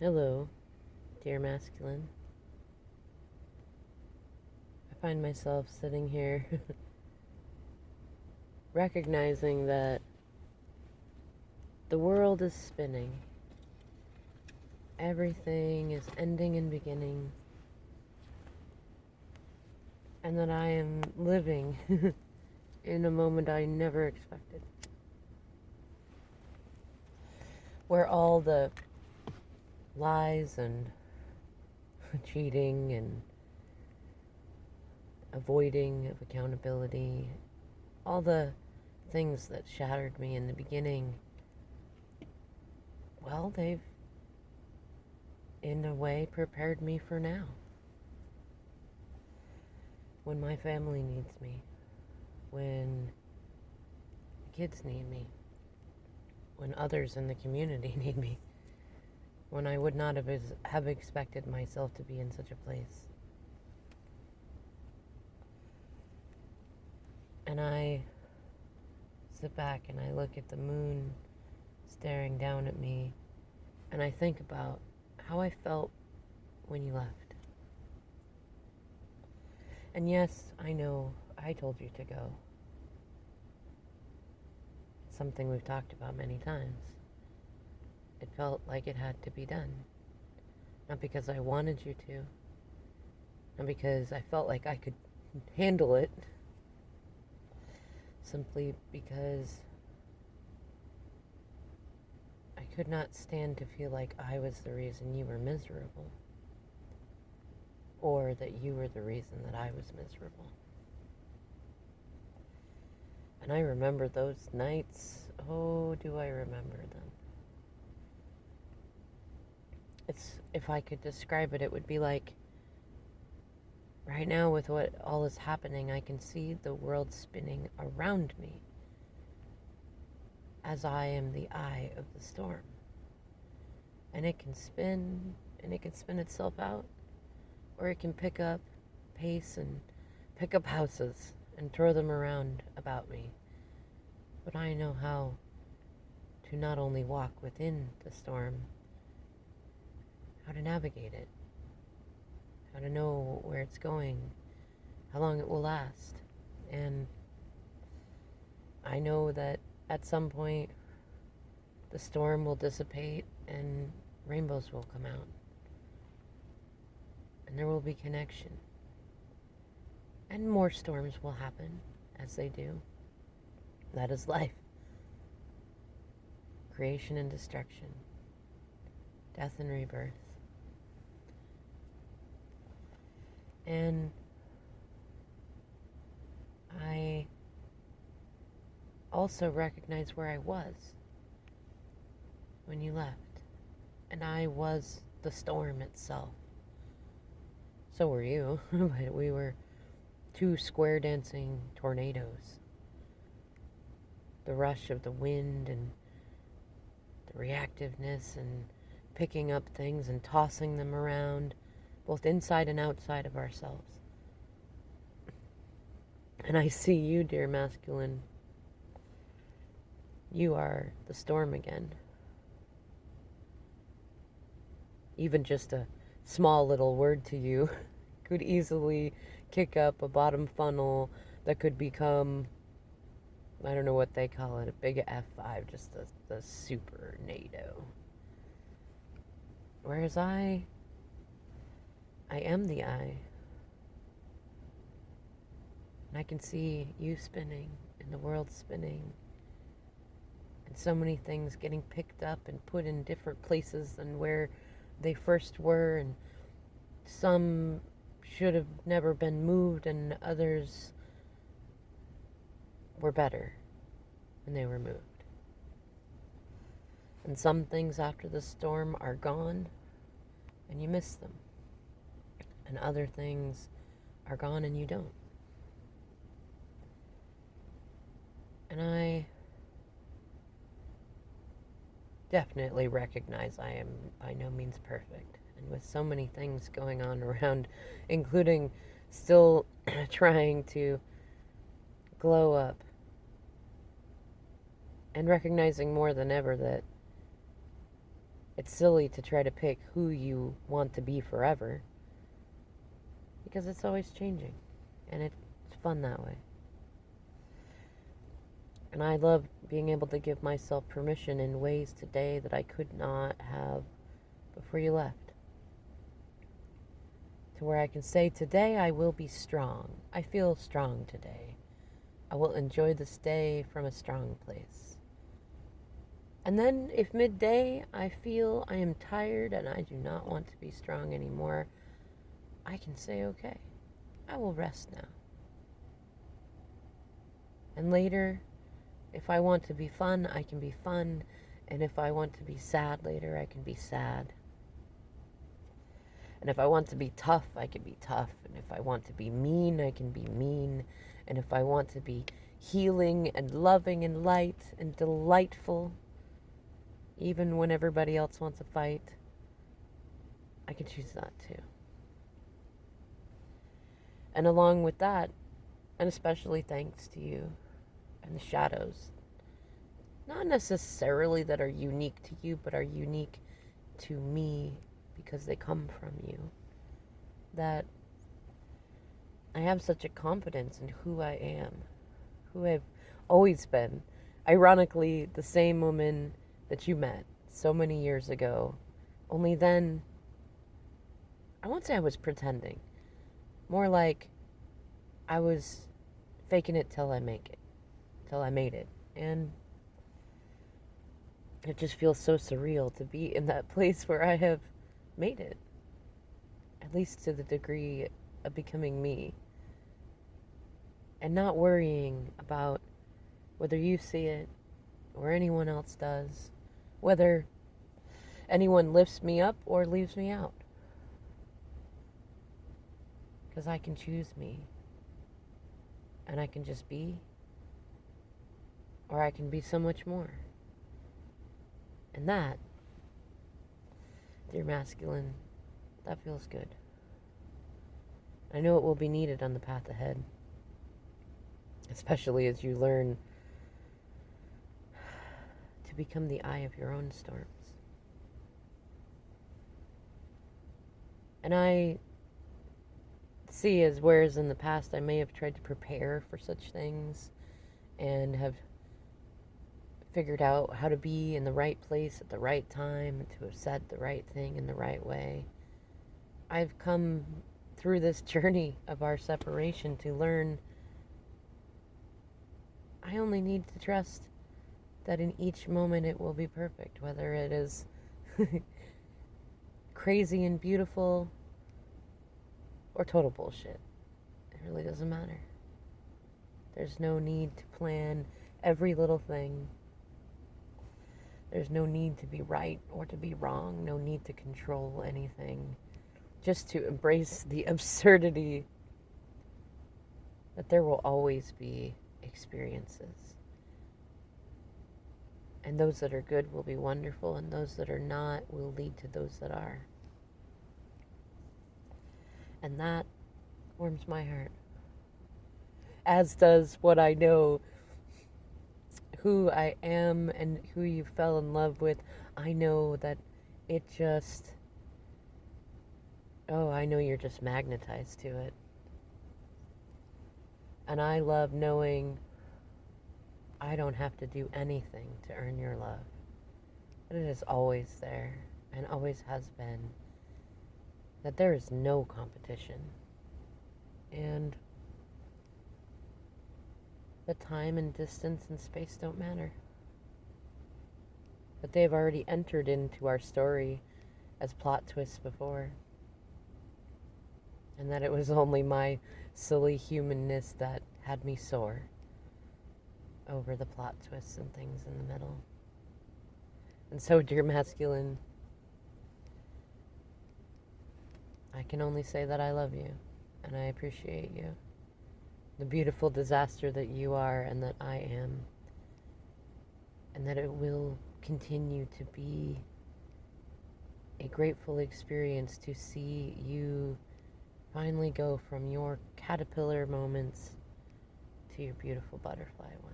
Hello, dear masculine. I find myself sitting here recognizing that the world is spinning. Everything is ending and beginning, and that I am living in a moment I never expected, where all the lies and cheating and avoiding of accountability, all the things that shattered me in the beginning, well, they've in a way prepared me for now. When my family needs me, when the kids need me, when others in the community need me, when I would not have expected myself to be in such a place. And I sit back and I look at the moon staring down at me, and I think about how I felt when you left. And yes, I know I told you to go. It's something we've talked about many times. It felt like it had to be done. Not because I wanted you to, not because I felt like I could handle it, simply because I could not stand to feel like I was the reason you were miserable, or that you were the reason that I was miserable. And I remember those nights. Oh, do I remember them? If I could describe it, it would be like right now with what all is happening, I can see the world spinning around me as I am the eye of the storm. And it can spin, and it can spin itself out, or it can pick up pace and pick up houses and throw them around about me. But I know how to not only walk within the storm, how to navigate it, how to know where it's going, how long it will last. And I know that at some point the storm will dissipate and rainbows will come out. And there will be connection. And more storms will happen as they do. That is life. Creation and destruction. Death and rebirth. And I also recognize where I was when you left. And I was the storm itself. So were you, but we were two square dancing tornadoes. The rush of the wind and the reactiveness and picking up things and tossing them around, both inside and outside of ourselves. And I see you, dear masculine. You are the storm again. Even just a small little word to you could easily kick up a bottom funnel that could become, I don't know what they call it, a big F5, just the super NATO. Whereas I am the eye. And I can see you spinning and the world spinning. And so many things getting picked up and put in different places than where they first were. And some should have never been moved and others were better when they were moved. And some things after the storm are gone and you miss them. And other things are gone and you don't. And I definitely recognize I am by no means perfect. And with so many things going on around, including still trying to glow up and recognizing more than ever that It's silly to try to pick who you want to be forever because it's always changing and it's fun that way. And I love being able to give myself permission in ways today that I could not have before you left. To where I can say, today I will be strong. I feel strong today. I will enjoy this day from a strong place. And then if midday I feel I am tired and I do not want to be strong anymore, I can say, okay, I will rest now. And later, if I want to be fun, I can be fun. And if I want to be sad later, I can be sad. And if I want to be tough, I can be tough. And if I want to be mean, I can be mean. And if I want to be healing and loving and light and delightful, even when everybody else wants to fight, I can choose that too. And along with that, and especially thanks to you and the shadows, not necessarily that are unique to you, but are unique to me because they come from you, that I have such a confidence in who I am, who I've always been. Ironically, the same woman that you met so many years ago, only then, I won't say I was pretending, more like I was faking it till I made it. And it just feels so surreal to be in that place where I have made it, at least to the degree of becoming me, and not worrying about whether you see it or anyone else does, whether anyone lifts me up or leaves me out, because I can choose me, and I can just be, or I can be so much more. And that, dear masculine, that feels good. I know it will be needed on the path ahead, especially as you learn to become the eye of your own storms. And I see, as whereas in the past I may have tried to prepare for such things and have figured out how to be in the right place at the right time and to have said the right thing in the right way, I've come through this journey of our separation to learn I only need to trust that in each moment it will be perfect, whether it is crazy and beautiful or total bullshit. It really doesn't matter. There's no need to plan every little thing. There's no need to be right or to be wrong, no need to control anything. Just to embrace the absurdity that there will always be experiences. And those that are good will be wonderful, and those that are not will lead to those that are. And that warms my heart. As does what I know, who I am and who you fell in love with. I know that it just, I know you're just magnetized to it. And I love knowing I don't have to do anything to earn your love. That it is always there and always has been. That there is no competition. And that time and distance and space don't matter. That they've already entered into our story as plot twists before. And that it was only my silly humanness that had me soar over the plot twists and things in the middle. And so, dear masculine, I can only say that I love you and I appreciate you. The beautiful disaster that you are and that I am. And that it will continue to be a grateful experience to see you finally go from your caterpillar moments to your beautiful butterfly one.